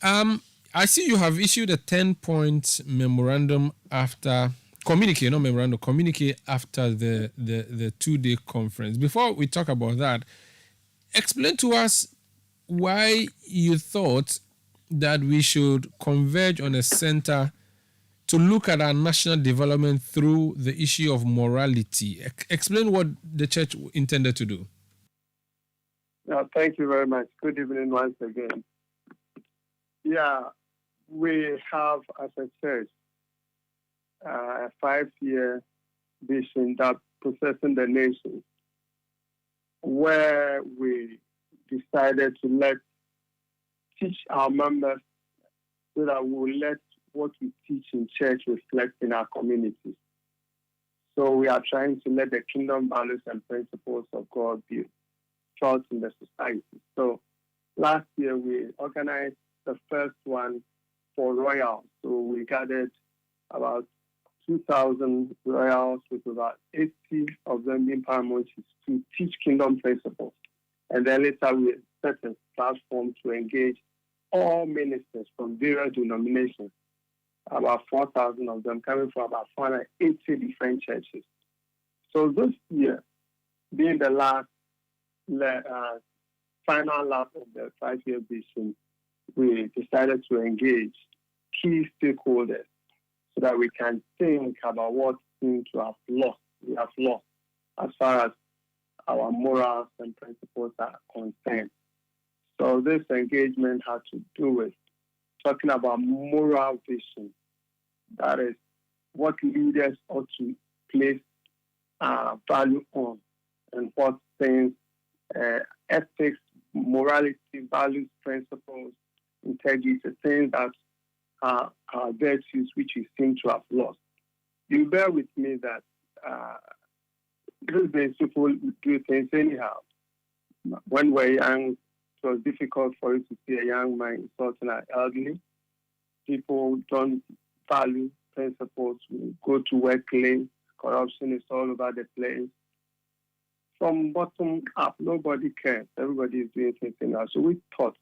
I see you have issued a 10-point memorandum after communique, not memorandum, communique after the 2-day conference. Before we talk about that, explain to us why you thought that we should converge on a center to look at our national development through the issue of morality. Explain what the church intended to do. Thank you very much. Good evening once again. Yeah, we have, as a church, a 5-year vision that possessing the nation, where we decided to teach our members so that we will let what we teach in church reflect in our communities. So we are trying to let the kingdom values and principles of God be taught in the society. So last year we organized the first one for royals. So we gathered about 2,000 royals, with about 80 of them being paramount to teach kingdom principles. And then later we set a platform to engage all ministers from various denominations, about 4,000 of them coming from about 480 different churches. So this year, being the last final lap of the 5-year vision, we decided to engage key stakeholders so that we can think about what things we have lost as far as our morals and principles are concerned. So this engagement had to do with talking about moral vision. That is what leaders ought to place value on, and what things, ethics, morality, values, principles, integrity, things that are virtues which we seem to have lost. You bear with me that these days people do things anyhow. When we're young, it was difficult for you to see a young man insulting an elderly. People don't value principles. We go to work late. Corruption is all over the place. From bottom up, nobody cares. Everybody is doing something else. So we thought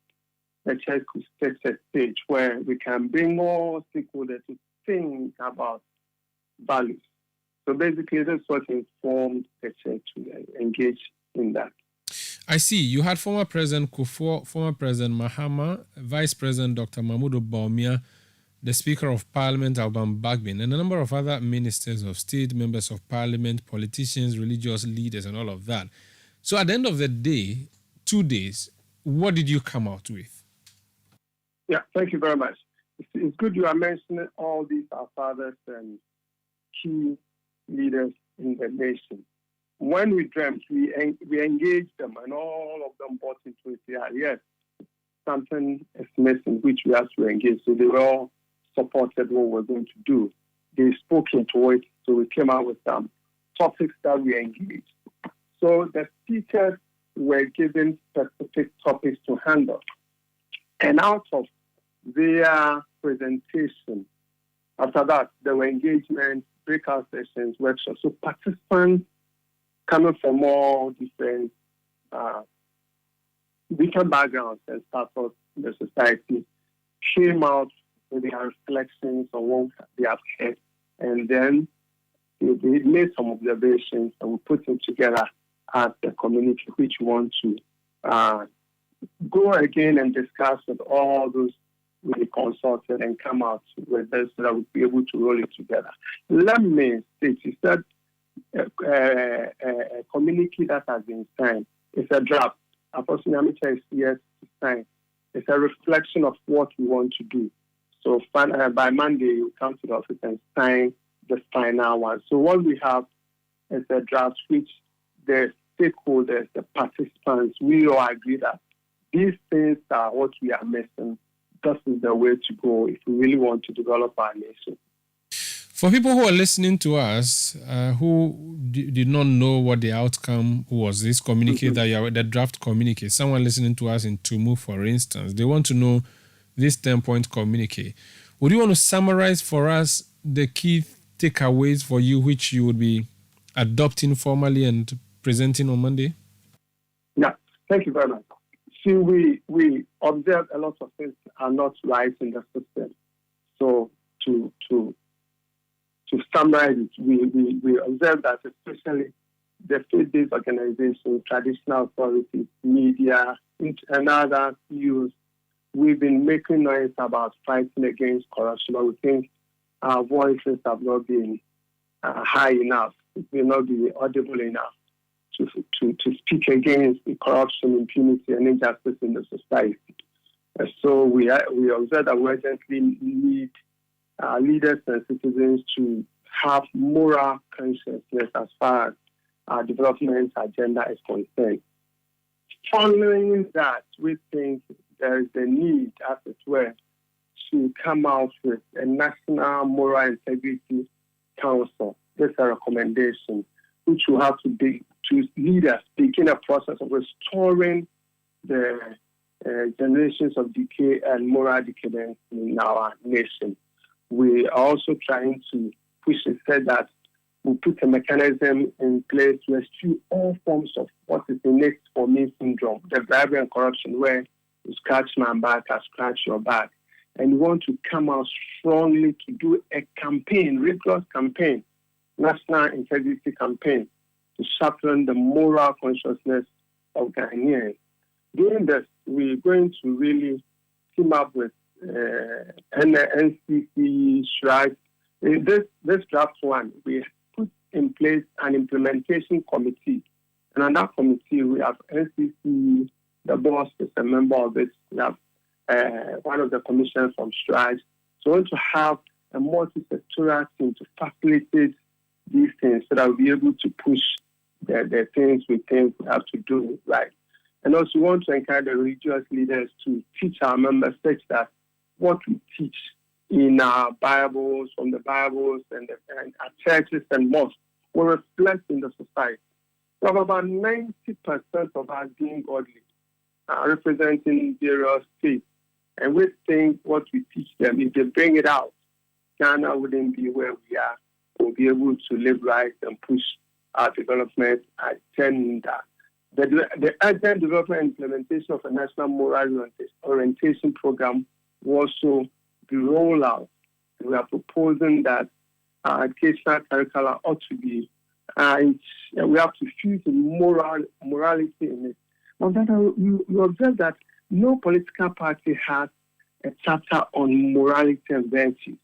the church could set a stage where we can bring more stakeholders to think about values. So basically, that's what informed the church to engage in that. I see. You had former President Kufuor, former President Mahama, Vice President Dr. Mahmoud Bawumia, the Speaker of Parliament, Alban Bagbin, and a number of other ministers of state, members of parliament, politicians, religious leaders, and all of that. So at the end of the day, 2 days, what did you come out with? Yeah, thank you very much. It's good you are mentioning all these our fathers and key leaders in the nation. When we dreamt, we engaged them, and all of them bought into it. Yeah, yes, something is missing, which we have to engage. So they were all supported what we're going to do. They spoke into it, so we came out with some topics that we engaged. So the speakers were given specific topics to handle. And out of their presentation, after that, there were engagements, breakout sessions, workshops. So participants coming from all different backgrounds and status in the society came out with their reflections on what they have heard, and then they made some observations, and we put them together as the community, which we want to go again and discuss with all those we consulted and come out with this so that we'll be able to roll it together. Let me state, you said a communique that has been signed. It's a draft. Approximately is yet to sign. It's a reflection of what we want to do. So by Monday, you come to the office and sign the final one. So what we have is a draft which the stakeholders, the participants, we all agree that these things are what we are missing. This is the way to go if we really want to develop our nation. For people who are listening to us who did not know what the outcome was, this communique that you are, the draft communique, someone listening to us in Tumu, for instance, they want to know this 10-point communique. Would you want to summarize for us the key takeaways for you, which you would be adopting formally and presenting on Monday? Yeah, thank you very much. See, we observe a lot of things are not right in the system. So to summarize it, we observe that especially the faith-based organizations, traditional authorities, media, and other CEOs, we've been making noise about fighting against corruption, but we think our voices have not been high enough. It will not be audible enough to speak against the corruption, impunity, and injustice in the society. So we observe that we urgently need leaders and citizens to have moral consciousness as far as our development agenda is concerned. Following that, we think there is a need, as it were, to come out with a National Moral Integrity Council. This is a recommendation which will have to lead us begin a process of restoring the generations of decay and moral decadence in our nation. We are also trying to push instead that we put a mechanism in place to eschew all forms of what is innate for me syndrome, the bribery and corruption, where you scratch my back, I scratch your back. And we want to come out strongly to do a campaign, rigorous campaign, national integrity campaign, to sharpen the moral consciousness of Ghanaians. Doing this, we're going to really team up with NCC, SHRAG. In this draft one, we put in place an implementation committee. And on that committee, we have NCC, the boss is a member of it. We have one of the commissioners from SHRAG. So we want to have a multi-sectoral team to facilitate these things so that we'll be able to push the things we think we have to do right. And also we want to encourage the religious leaders to teach our members such that what we teach in our Bibles, from the Bibles and our churches and mosques will reflect in the society. We have about 90% of us being godly, representing various faiths. And we think what we teach them, if they bring it out, Ghana wouldn't be where we are. We'll be able to live right and push our development agenda. The urgent development and implementation of a national moral orientation program will also be rolled out. We are proposing that educational curricula ought to be, we have to fuse morality in it. But then you observe that no political party has a chapter on morality and virtue.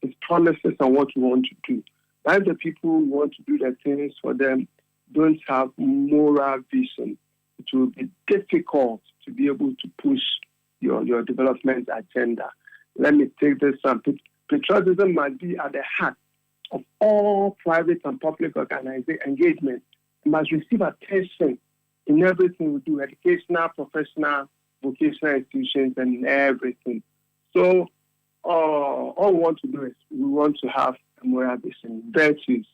It promises on what we want to do. But the people who want to do the things for them don't have moral vision, it will be difficult to be able to push your development agenda. Let me take this one. Patriotism must be at the heart of all private and public organization engagement. It must receive attention in everything we do, educational, professional, vocational institutions, and everything. So all we want to do is we want to have a moral vision, virtues,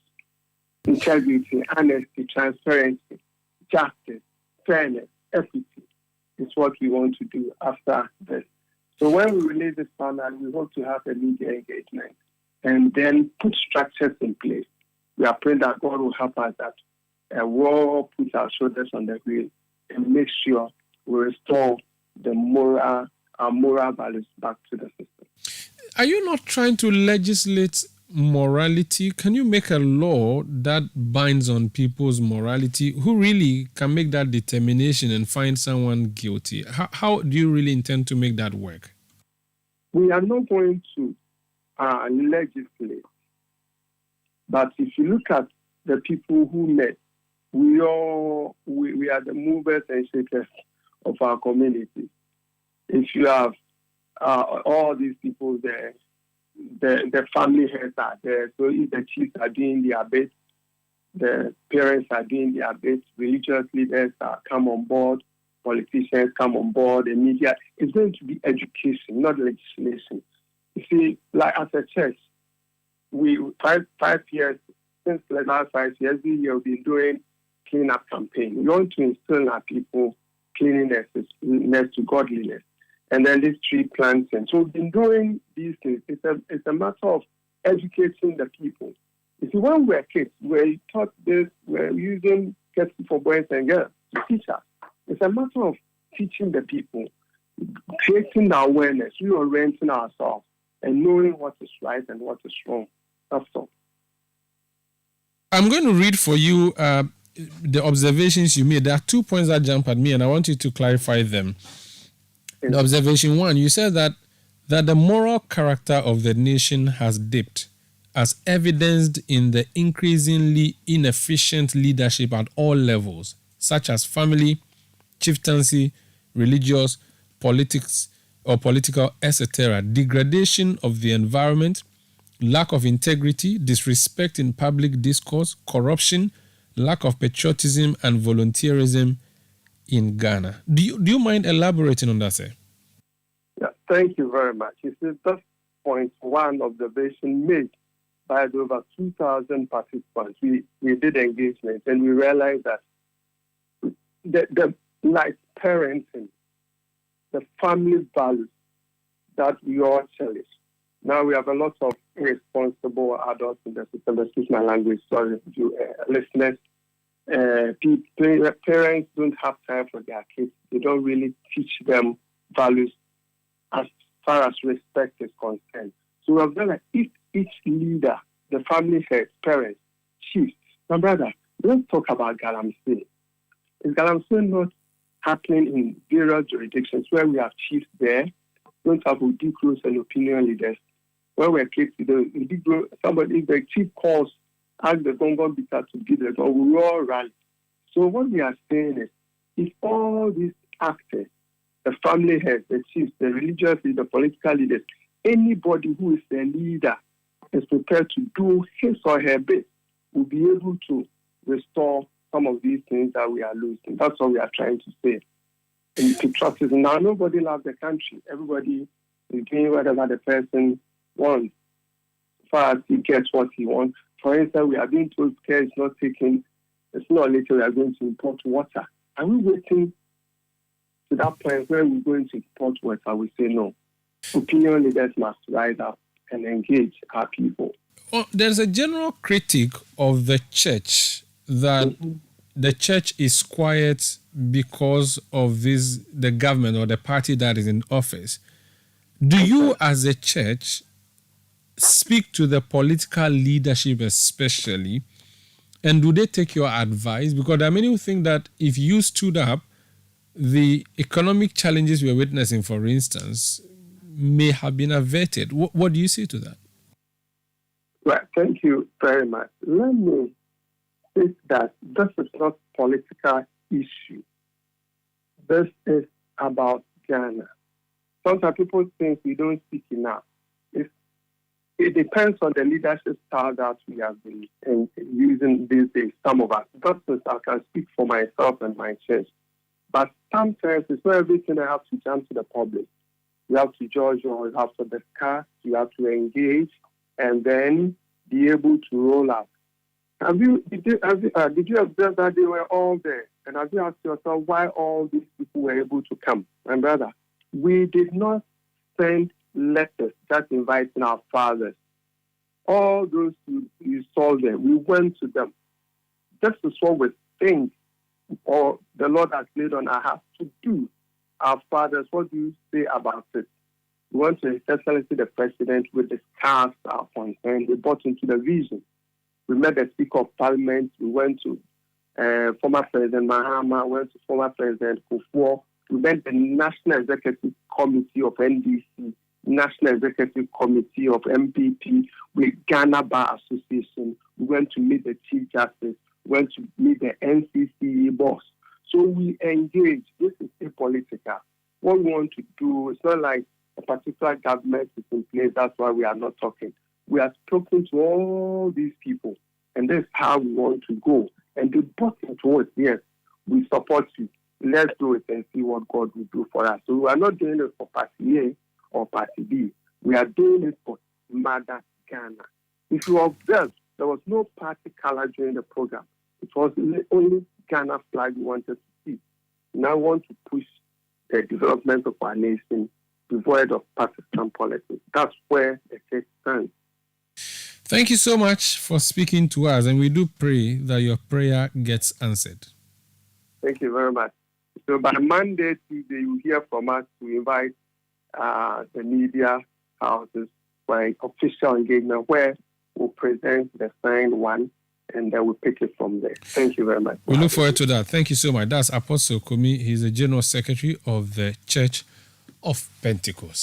integrity, honesty, transparency, justice, fairness, equity is what we want to do after this. So when we release this panel, we hope to have a media engagement and then put structures in place. We are praying that God will help us that we'll put our shoulders on the wheel and make sure we restore our moral values back to the system. Are you not trying to legislate morality? Can you make a law that binds on people's morality? Who really can make that determination and find someone guilty? How do you really intend to make that work? We are not going to legislate. But if you look at the people who met, we are the movers and shakers of our community. If you have all these people there, the family heads are there. So if the chiefs are doing their bit, the parents are doing their bit, religious leaders come on board, politicians come on board, the media. It's going to be education, not legislation. You see, like as a church, we 5 years, since the last 5 years, every year we've been doing clean-up campaign. We want to instill in our people cleanliness to godliness. And then this tree planting. So we've been doing these things. It's a matter of educating the people. You see, when we were kids, we taught this, we're using kettle for boys and girls to teach us. It's a matter of teaching the people, creating the awareness, reorienting ourselves, and knowing what is right and what is wrong. That's all. I'm going to read for you the observations you made. There are 2 points that jump at me, and I want you to clarify them. Yes. The observation 1, you said that the moral character of the nation has dipped, as evidenced in the increasingly inefficient leadership at all levels, such as family, chieftaincy, religious, politics or political, etc., degradation of the environment, lack of integrity, disrespect in public discourse, corruption, lack of patriotism and volunteerism in Ghana. Do you mind elaborating on that, sir? Yeah, thank you very much. You see, that's point one observation made by the over 2,000 participants. We did engagement and we realized that the like parenting, the family values that we all cherish. Now we have a lot of irresponsible adults in the system. Excuse my language, sorry, listeners. Parents don't have time for their kids. They don't really teach them values as far as respect is concerned. So we have done like if each leader, the family heads, parents, chiefs. My brother, let's talk about galamsey. Is galamsey not happening in various jurisdictions where we have chiefs there? Don't have udikros and opinion leaders. Where we're kids, somebody, if the chief calls, ask the gongon beater to give the gong, we all rally. So what we are saying is, if all these actors, the family heads, the chiefs, the religious leaders, the political leaders, anybody who is a leader is prepared to do his or her bit, will be able to restore some of these things that we are losing. That's what we are trying to say. In patriotism, now nobody loves the country. Everybody is doing whatever the person wants, as far as he gets what he wants. For instance, we are being told care is not taken. It's not later we are going to import water. Are we waiting to that point where we're going to import water? We say no. Opinion leaders must rise up and engage our people. Well, there's a general critique of the church that the church is quiet because of the government or the party that is in office. Do you, as a church, speak to the political leadership especially, and do they take your advice? Because there are many who think that if you stood up, the economic challenges we're witnessing, for instance, may have been averted. What do you say to that? Right, thank you very much. Let me say that this is not a political issue. This is about Ghana. Sometimes people think we don't speak enough. It depends on the leadership style that we have been using these days, some of us. That's just I can speak for myself and my church. But sometimes it's not everything I have to jump to the public. You have to judge or you have to discuss, you have to engage, and then be able to roll out. Did you observe that they were all there? And have you asked yourself why all these people were able to come? My brother, we did not send letters that inviting our fathers. All those you saw there, we went to them. This is what we think, or the Lord has laid on our hearts to do. Our fathers, what do you say about it? We went to His Excellency the President, we discussed our concern, we brought into the vision. We met the Speaker of Parliament, we went to former President Mahama, went to former President Kufuor, we met the National Executive Committee of NDC, National Executive Committee of MPP, with Ghana Bar Association. We went to meet the Chief Justice, we went to meet the NCCE boss. So we engage. This is apolitical. What we want to do, it's not like a particular government is in place, that's why we are not talking. We are talking to all these people, and this is how we want to go. And the bottom towards, yes, we support you. Let's do it and see what God will do for us. So we are not doing it for Party A or Party B. We are doing it for Mother Ghana. If you observe, there was no party color during the program. It was the only Ghana flag we wanted to see. Now we want to push the development of our nation devoid of partisan politics. That's where the church stands. Thank you so much for speaking to us, and we do pray that your prayer gets answered. Thank you very much. So by Monday, Tuesday, you hear from us to invite the media houses for an official engagement where we'll present the signed one and then we'll pick it from there. Thank you very much. We look forward to that. Thank you so much. That's Apostle Kumi. He's the General Secretary of the Church of Pentecost.